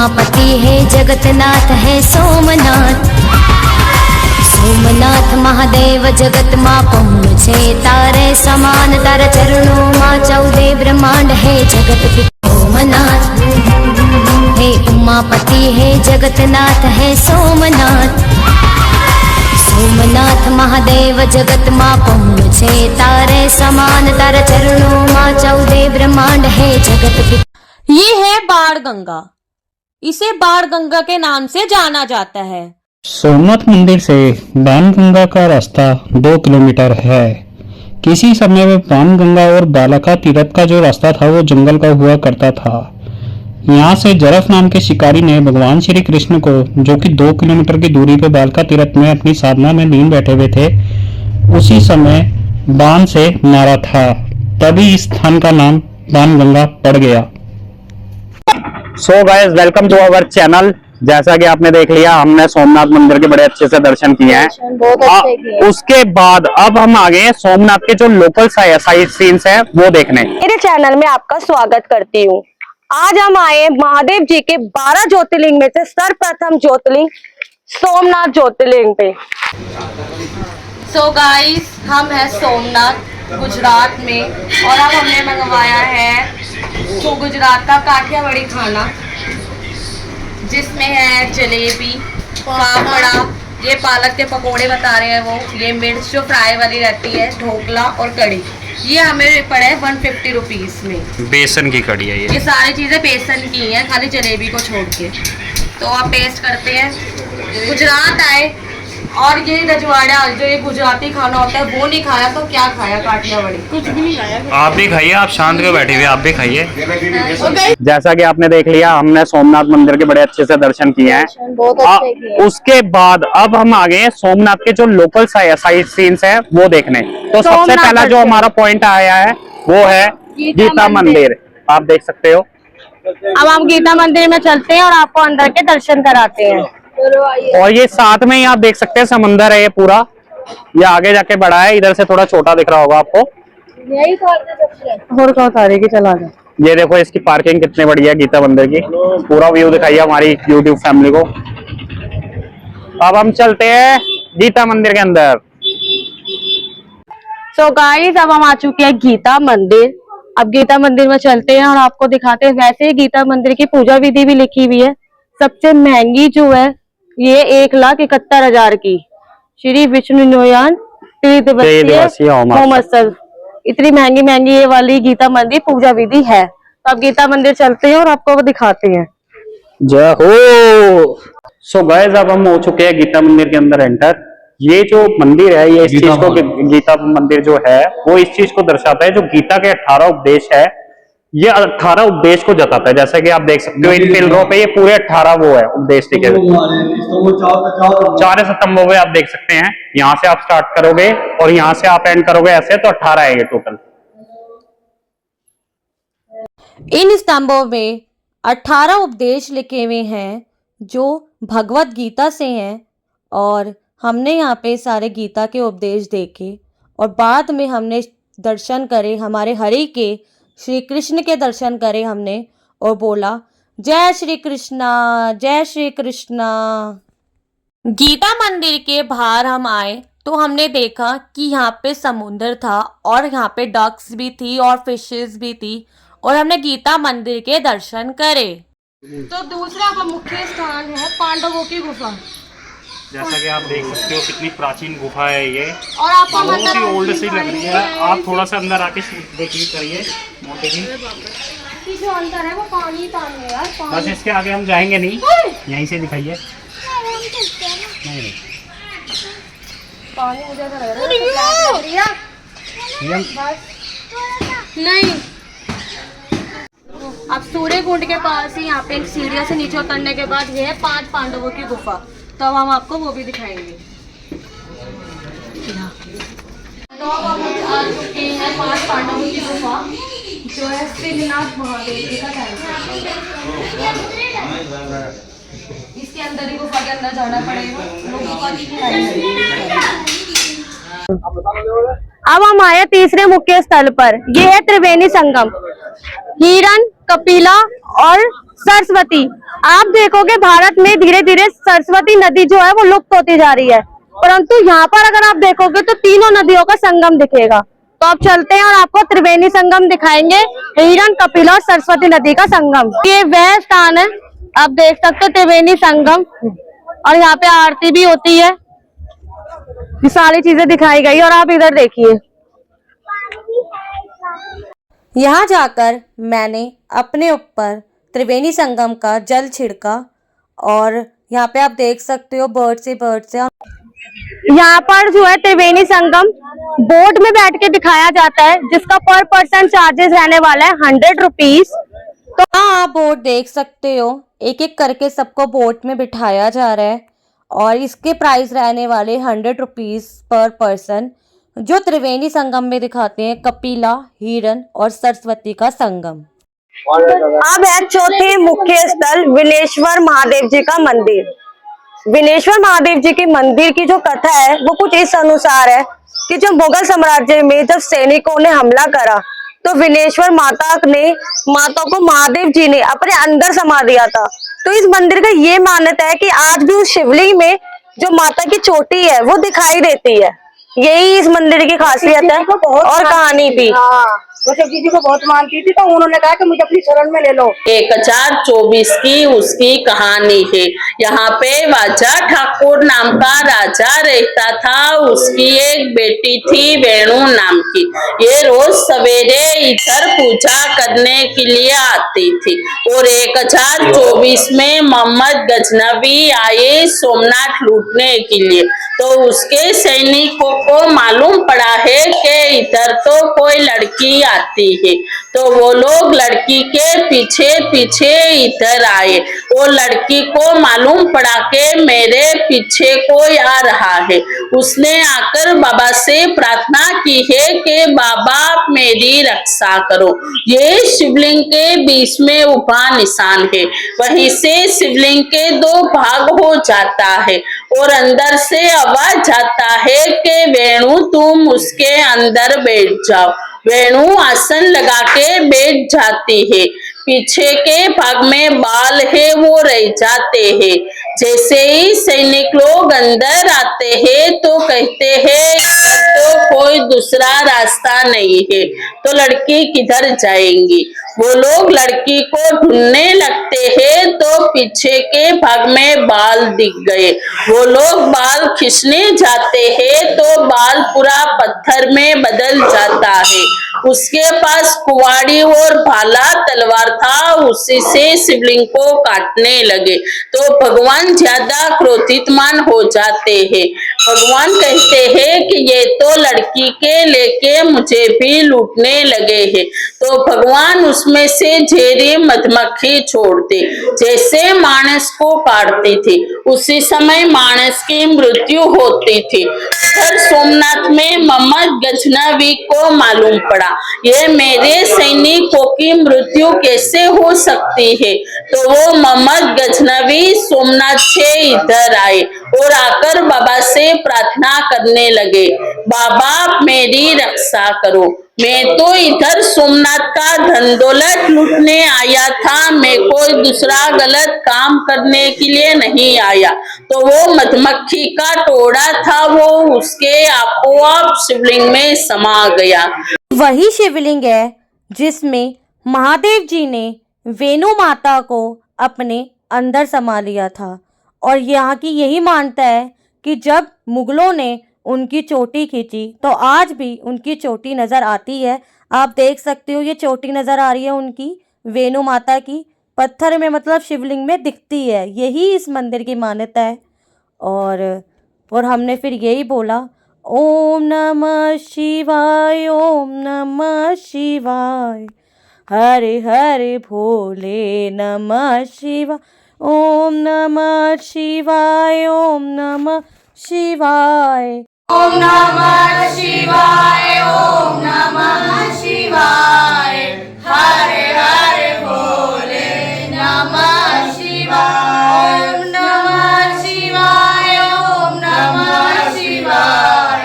उमापति है जगतनाथ है सोमनाथ। सोमनाथ महादेव जगत माँ पहुँचे तारे समान, तारा चरणों माँ 14 ब्रह्मांड है जगत पिता सोमनाथ। हे उमापति है जगतनाथ है सोमनाथ। सोमनाथ महादेव जगत माँ पहुँचे तारे समान, तारा चरणों माँ 14 ब्रह्मांड है जगत पिता। ये है बाण गंगा। इसे बाण गंगा के नाम से जाना जाता है। सोमनाथ मंदिर से बाणगंगा का रास्ता 2 किलोमीटर है। किसी समय में बाणगंगा और बालका तीर्थ का जो रास्ता था वो जंगल का हुआ करता था। यहाँ से जरफ नाम के शिकारी ने भगवान श्री कृष्ण को, जो कि 2 किलोमीटर की दूरी पर बालका तीर्थ में अपनी साधना में लीन बैठे हुए थे, उसी समय बाण से मारा था। तभी इस स्थान का नाम बाणगंगा पड़ गया। So guys, welcome to our channel. जैसा कि आपने देख लिया, हमने सोमनाथ मंदिर के बड़े अच्छे से दर्शन किए हैं। उसके बाद अब हम आ गए सोमनाथ के जो लोकल साइट सीन्स है वो देखने। मेरे चैनल में आपका स्वागत करती हूँ। आज हम आए महादेव जी के 12 ज्योतिर्लिंग में से सर्वप्रथम ज्योतिर्लिंग सोमनाथ ज्योतिर्लिंग पे। सो गाइस, हम है सोमनाथ गुजरात में और अब हमने मंगवाया है तो गुजरात का काठियावाड़ी खाना, जिसमें है जलेबी, फाफड़ा, ये पालक के पकोड़े बता रहे हैं वो, ये मिर्च जो फ्राई वाली रहती है, ढोकला और कड़ी। ये हमें पड़े 150 रुपीज में। बेसन की कड़ी है ये सारी चीजें बेसन की हैं, खाली जलेबी को छोड़ के। तो आप टेस्ट करते हैं। गुजरात आए और ये रजवाड़ा जो ये गुजराती खाना होता है वो नहीं खाया तो क्या खाया? काठियावाड़ी कुछ भी नहीं खाया। आप भी खाइए, आप शांत के बैठे हुए, आप भी खाइए। जैसा कि आपने देख लिया, हमने सोमनाथ मंदिर के बड़े अच्छे से दर्शन किए हैं। उसके बाद अब हम आ गए सोमनाथ के जो लोकल साइट सीन्स है वो देखने। तो सबसे पहला जो हमारा पॉइंट आया है वो है गीता मंदिर। आप देख सकते हो। अब हम गीता मंदिर में चलते हैं और आपको अंदर के दर्शन कराते हैं। और ये साथ में ही आप देख सकते हैं समंदर है ये पूरा। ये आगे जाके बड़ा है, इधर से थोड़ा छोटा दिख रहा होगा आपको। चला जा। ये देखो इसकी पार्किंग कितनी बढ़िया है गीता मंदिर की। पूरा व्यू दिखाइए हमारी YouTube फैमिली को। अब हम चलते हैं गीता मंदिर के अंदर। सो गाइस, अब हम आ चुके हैं गीता मंदिर। अब गीता मंदिर में चलते हैं और आपको दिखाते हैं। वैसे ही गीता मंदिर की पूजा विधि भी लिखी हुई है। सबसे महंगी जो है ये 1,71,000 की श्री विष्णु नोयान त्रिदिवसीय होमोत्सव। इतनी महंगी ये वाली गीता मंदिर पूजा विधि है। तो अब गीता मंदिर चलते हैं और आपको वो दिखाते हैं। जय हो। सो गाइस, अब हम हो चुके हैं गीता मंदिर के अंदर एंटर। ये जो मंदिर है, ये इस चीज को, गीता मंदिर जो है वो इस चीज को दर्शाता है, जो गीता के 18 उपदेश है, ये 18 उपदेश को जताता है। जैसे कि आप देख सकते हो इन पिलरों पे ये पूरे 18 वो है उपदेश लिखे हुए। 4 स्तंभों पे आप देख सकते हैं। यहाँ से आप स्टार्ट करोगे और यहाँ से आप एंड करोगे ऐसे, तो 18 है ये टोटल। इन स्तंभों में 18 उपदेश लिखे हुए हैं जो भगवत गीता से हैं। और हमने यहाँ पे सारे गीता के उपदेश देखे और बाद में हमने दर्शन करे, हमारे हरि के श्री कृष्ण के दर्शन करे हमने और बोला जय श्री कृष्णा, जय श्री कृष्णा। गीता मंदिर के बाहर हम आए तो हमने देखा कि यहाँ पे समुद्र था और यहाँ पे डक्स भी थी और फिशेस भी थी और हमने गीता मंदिर के दर्शन करे। तो दूसरा मुख्य स्थान है पांडवों की गुफा। जैसा कि आप देख सकते हो कितनी प्राचीन गुफा है ये, और आपको बहुत ही ओल्ड सी लग रही है। आप थोड़ा सा अंदर आके देखिए, करिए मोटे की। जो अंदर है वो पानी है यार, पानी। बस इसके आगे हम जाएंगे नहीं, यहीं से दिखाइए। नहीं पानी मुझे ऐसा लग रहा है नहीं। अब सूर्य कुंड के पास ही यहाँ पे एक सीढ़ियों से नीचे उतरने के बाद ये है 5 पांडवों की गुफा। तो हम आपको वो भी दिखाएंगे। तो अब हम आ चुके हैं 5 पांडवों की गुफा, जो है सिद्धनाथ महादेव जी का टेम्पल। इसके अंदर ही गुफा के अंदर जाना पड़ेगा। अब हम आए तीसरे मुख्य स्थल पर। ये है त्रिवेणी संगम। हिरण, कपिला और सरस्वती आप देखोगे भारत में धीरे धीरे सरस्वती नदी जो है वो लुप्त होती जा रही है, परंतु यहाँ पर अगर आप देखोगे तो तीनों नदियों का संगम दिखेगा। तो आप चलते हैं और आपको त्रिवेणी संगम दिखाएंगे, हिरण, कपिला और सरस्वती नदी का संगम। ये वह स्थान है, आप देख सकते हो त्रिवेणी संगम, और यहाँ पे आरती भी होती है। ये सारी चीजें दिखाई गई और आप इधर देखिए। यहाँ जाकर मैंने अपने ऊपर त्रिवेणी संगम का जल छिड़का और यहाँ पे आप देख सकते हो बर्ड से यहाँ पर जो है त्रिवेणी संगम बोट में बैठ के दिखाया जाता है, जिसका पर पर्सन चार्जेस रहने वाला है 100 रुपीज। तो हाँ, आप बोट देख सकते हो, एक एक करके सबको बोट में बिठाया जा रहा है और इसके प्राइस रहने वाले 100 रुपीज पर पर्सन, जो त्रिवेणी संगम में दिखाते हैं कपिला, हिरण और सरस्वती का संगम। अब है चौथे मुख्य स्थल विनेश्वर महादेव जी का मंदिर। विनेश्वर महादेव जी के मंदिर की जो कथा है वो कुछ इस अनुसार है कि जब मुगल साम्राज्य में जब सैनिकों ने हमला करा तो विनेश्वर माता को महादेव जी ने अपने अंदर समा दिया था। तो इस मंदिर का ये मान्यता है कि आज भी उस शिवलिंग में जो माता की चोटी है वो दिखाई देती है। यही इस मंदिर की खासियत है और कहानी भी। वो शिवजी जी को बहुत मानती थी, तो उन्होंने कहा कि मुझे अपनी शरण में ले लो। 1024 की उसकी कहानी है। यहाँ पे वाजा ठाकुर नाम का राजा रहता था, उसकी एक बेटी थी वेणु नाम की। ये रोज सवेरे इधर पूजा करने के लिए आती थी और 1024 में मोहम्मद गजनवी आए सोमनाथ लूटने के लिए। तो उसके सैनिकों को मालूम पड़ा है कि इधर तो कोई लड़की आती है, तो वो लोग लड़की के पीछे पीछे इधर आए। वो लड़की को मालूम पड़ा कि मेरे पीछे कोई आ रहा है। उसने आकर बाबा से प्रार्थना की है कि बाबा आप मेरी रक्षा करो। ये शिवलिंग के बीच में उभा निशान है, वहीं से शिवलिंग के 2 भाग हो जाता है और अंदर से आवाज आता है कि वेणु तुम उसके अंदर बैठ जाओ। वेणु आसन लगा के बैठ जाती है। पीछे के भाग में बाल है वो रह जाते हैं। जैसे ही सैनिक लोग अंदर आते हैं तो कहते हैं तो कोई दूसरा रास्ता नहीं है, तो लड़की किधर जाएंगी। वो लोग लड़की को ढूंढने लगते हैं तो पीछे के भाग में बाल दिख गए। वो लोग बाल खींचने जाते हैं तो बाल पूरा पत्थर में बदल जाता है। उसके पास कुवाड़ी और भाला तलवार था, उसी से शिवलिंग को काटने लगे। तो भगवान ज्यादा क्रोधितमान हो जाते हैं। भगवान कहते हैं कि ये तो लड़की के लेके मुझे भी लूटने लगे हैं। तो भगवान उसमें से झेरी मधुमक्खी छोड़ते, जैसे मानस को काटती थी। उसी समय मानस की मृत्यु होती थी। फिर सोमनाथ में मोहम्मद गजनवी को मालूम पड़ा ये मेरे सैनिकों की मृत्यु कैसे हो सकती है। तो वो मोहम्मद गजनवी सोमनाथ से इधर आए और आकर बाबा से प्रार्थना करने लगे, बाबा मेरी रक्षा करो। मैं तो इधर सोमनाथ का धन दौलत लूटने आया था, मैं कोई दूसरा गलत काम करने के लिए नहीं आया। तो वो मधुमक्खी का टोड़ा था, वो उसके आपो-आप शिवलिंग में समा गया। वही शिवलिंग है जिसमें महादेव जी ने वेणु माता को अपने अंदर समा लिया था। और यहाँ की यही मान्यता है कि जब मुगलों ने उनकी चोटी खींची तो आज भी उनकी चोटी नज़र आती है। आप देख सकते हो ये चोटी नज़र आ रही है उनकी, वेणु माता की, पत्थर में मतलब शिवलिंग में दिखती है। यही इस मंदिर की मान्यता है। और हमने फिर यही बोला, ओम नमः शिवाय, ओम नमः शिवाय, हरे हरे भोले नमः शिवाय, ओम नमः शिवाय, ओम नमः शिवाय, ओम नमः शिवाय, ओम नमः शिवाय, हरे हरे भोले नमः शिवाय, ओम नमः शिवाय, ओम नमः शिवाय,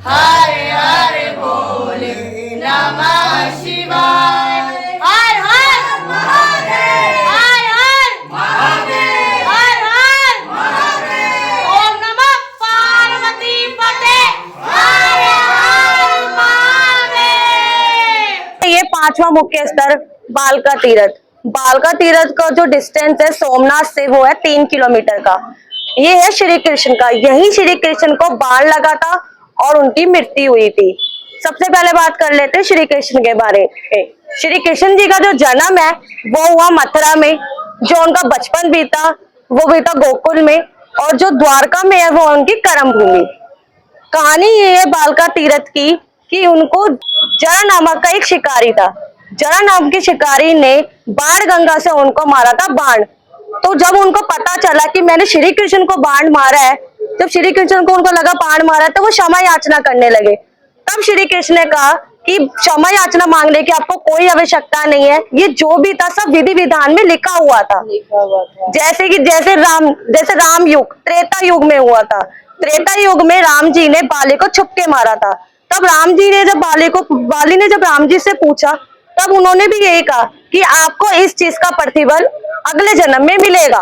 हरे हरे भोले नमः शिवाय, हर हर महादेव, हर हर महादेव। 5वां मुख्य स्थल बालका तीरथ। बालका तीरथ का जो डिस्टेंस है सोमनाथ से वो है 3 किलोमीटर का। ये है श्री कृष्ण का, यही श्री कृष्ण को बाण लगा था और उनकी मृत्यु हुई थी। सबसे पहले बात कर लेते हैं श्री कृष्ण के बारे में। श्री कृष्ण जी का जो जन्म है वो हुआ मथुरा में, जो उनका बचपन बीता वो बीता गोकुल में, और जो द्वारका में है वो उनकी कर्म भूमि। कहानी ये है बालका तीरथ की कि उनको जरा नामक का एक शिकारी था। जरा नाम के शिकारी ने बाण गंगा से उनको मारा था बाण। तो जब उनको पता चला कि मैंने श्री कृष्ण को बाण मारा है, जब श्री कृष्ण को उनको लगा बाण मारा है, तो वो क्षमा याचना करने लगे। तब श्री कृष्ण ने कहा कि क्षमा याचना मांगने की आपको कोई आवश्यकता नहीं है, ये जो भी था सब विधि विधान में लिखा हुआ था। जैसे राम युग त्रेता युग में हुआ था। त्रेता युग में राम जी ने बाली को छुपके मारा था। तब बाली ने जब राम जी से पूछा, तब उन्होंने भी यही कहा कि आपको इस चीज का प्रतिफल अगले जन्म में मिलेगा।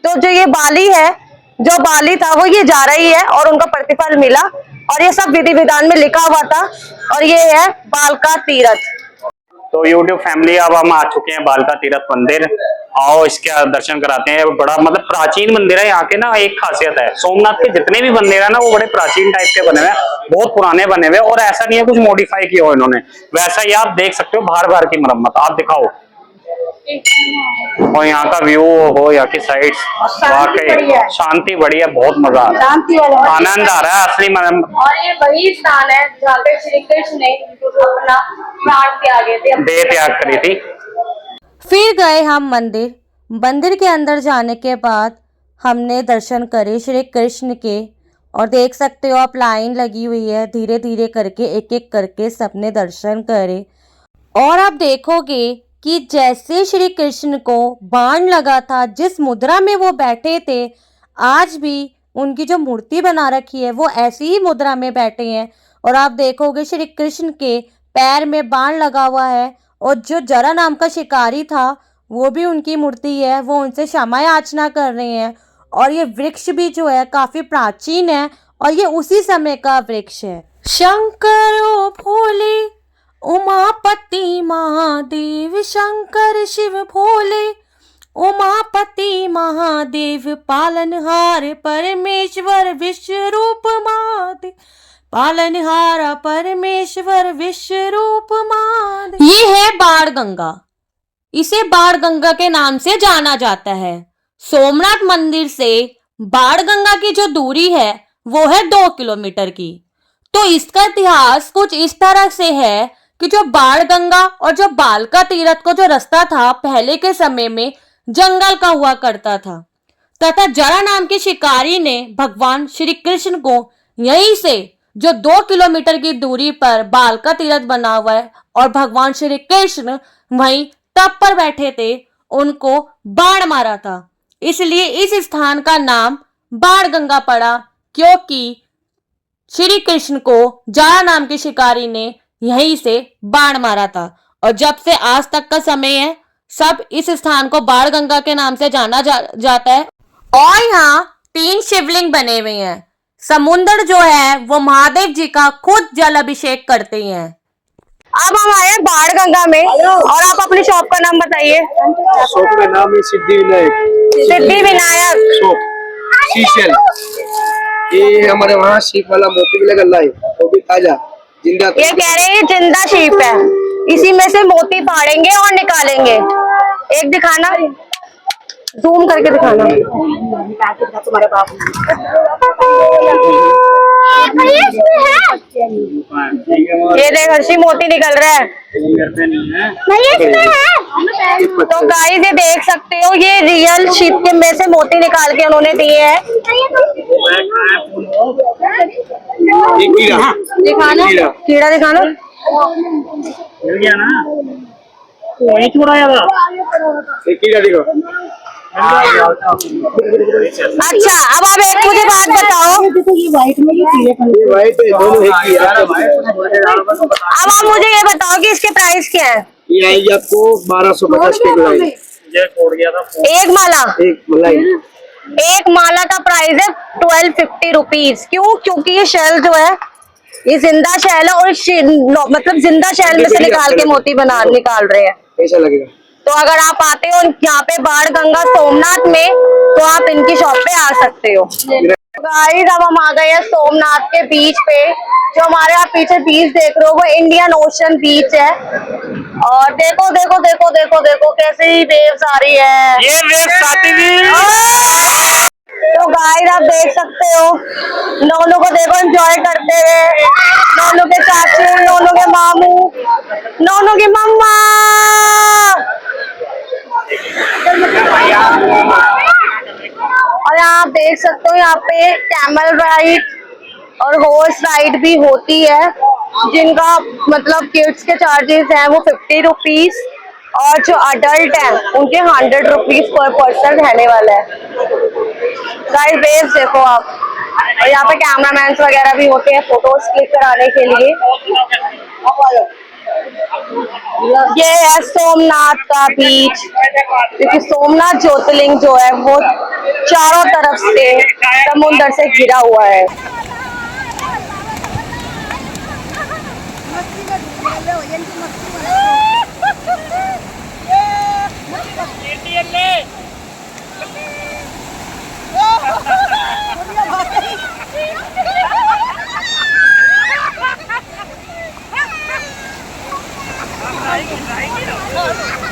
तो जो ये बाली है, जो बाली था वो ये जा रही है और उनका प्रतिफल मिला, और ये सब विधि विधान में लिखा हुआ था, और ये है बालका तीरथ। तो यूट्यूब फैमिली अब हम आ चुके हैं बालका तीरथ मंदिर। आओ इसके दर्शन कराते हैं। बड़ा मतलब प्राचीन मंदिर है। यहाँ के ना एक खासियत है, सोमनाथ के जितने भी मंदिर है ना वो बड़े प्राचीन टाइप के बने हुए हैं, बहुत पुराने बने हुए, और ऐसा नहीं है कुछ मॉडिफाई किया हो इन्होंने, वैसा ही आप देख सकते हो, बाहर बाहर की मरम्मत। आप दिखाओ, और यहाँ का व्यू हो, यहाँ की साइड वाकई शांति बड़ी है, बहुत मजा आ रहा है, आनंद आ रहा है असली। और ये वही स्थान है जहाँ पे श्री कृष्ण ने अपना प्राण त्यागे थे, देह त्याग करी थी। फिर गए हम मंदिर के अंदर जाने के बाद हमने दर्शन करे श्री कृष्ण के, और देख सकते हो आप लाइन लगी हुई है, धीरे धीरे करके एक एक करके सबने दर्शन करे। और आप देखोगे कि जैसे श्री कृष्ण को बाण लगा था, जिस मुद्रा में वो बैठे थे, आज भी उनकी जो मूर्ति बना रखी है वो ऐसी ही मुद्रा में बैठे हैं। और आप देखोगे श्री कृष्ण के पैर में बाण लगा हुआ है, और जो जरा नाम का शिकारी था वो भी उनकी मूर्ति है, वो उनसे क्षमा याचना कर रहे हैं। और ये वृक्ष भी जो है काफी प्राचीन है, और ये उसी समय का वृक्ष है। शंकर ओ भोले उमापति महादेव, शंकर शिव भोले उमापति महादेव, पालनहार परमेश्वर विश्व रूप महादेव, पालनहारा परमेश्वर विश्व रूप महादेव। ये है बाण गंगा, इसे बाण गंगा के नाम से जाना जाता है। सोमनाथ मंदिर से बाण गंगा की जो दूरी है वो है 2 किलोमीटर की। तो इसका इतिहास कुछ इस तरह से है कि जो बाण गंगा और जो बालका तीरथ को जो रास्ता था पहले के समय में जंगल का हुआ करता था, तथा जरा नाम के शिकारी ने भगवान श्री कृष्ण को यहीं से जो 2 किलोमीटर की दूरी पर बालका तीरथ बना हुआ है, और भगवान श्री कृष्ण वहीं तप पर बैठे थे, उनको बाण मारा था। इसलिए इस स्थान का नाम बाण गंगा पड़ा, क्योंकि श्री कृष्ण को जरा नाम के शिकारी ने यहीं से बाण मारा था। और जब से आज तक का समय है, सब इस स्थान को बाण गंगा के नाम से जाना जाता है। और यहाँ 3 शिवलिंग बने हुए हैं। समुद्र जो है वो महादेव जी का खुद जल अभिषेक करते हैं। अब हम आए बाण गंगा में, और आप अपनी शॉप का नाम बताइए। शॉप का नाम है सिद्धि विनायक शॉप शीशल। ये हमारे वहाँ शीप वाला मोती भी लगा है, वो भी ताजा जिंदा। ये कह रहे हैं जिंदा शीप है, इसी में से मोती फाड़ेंगे और निकालेंगे। एक दिखाना, जूम करके दिखाना। तुम्हारे बाप ये देख हर्षी, मोती निकल रहा है। तो गाइस ये देख सकते हो, ये रियल शीप के में से मोती निकाल के उन्होंने दिए हैं। दिखाना कीड़ा, दिखाना। मिल गया ना, वही छुड़ाया था। कीड़ा देखो। अच्छा, अब आप एक मुझे बात बताओ, अब आप मुझे ये बताओ कि इसके प्राइस क्या है। ये आएगी आपको 1250 के गुलाई। एक माला, एक एक माला का प्राइस है 1250 रुपीज। क्यों? क्योंकि ये शेल जो है ये जिंदा शैल है और मतलब जिंदा शैल में से निकाल के मोती निकाल रहे हैं। कैसा लगेगा? तो अगर आप आते हो यहाँ पे बाण गंगा सोमनाथ में तो आप इनकी शॉप पे आ सकते हो। गाइस अब हम आ गए हैं सोमनाथ के बीच पे। जो हमारे आप पीछे बीच देख रहे हो वो इंडियन ओशन बीच है। और देखो देखो देखो देखो देखो कैसे ही वेव्स आ रही है। ये वेव्स आती हुई। तो गाइस आप देख सकते हो नोनू को देखो एंजॉय करते हुए। नोनू के चाचू, नोनू के मामू, नोनू की मम्मा। और यहाँ आप देख सकते हो यहाँ पे कैमल राइड और हॉर्स राइड भी होती है जिनका मतलब किड्स के चार्जेस हैं वो 50 रुपीज और जो अडल्ट हैं उनके 100 रुपीज पर पर्सन रहने वाला है। गाइस वेव्स देखो आप। और यहाँ पे कैमरामैन वगैरह भी होते हैं फोटोज क्लिक कराने के लिए। ये है सोमनाथ का बीच क्योंकि सोमनाथ ज्योतिर्लिंग जो है वो चारों तरफ से समुद्र से घिरा हुआ है। Right.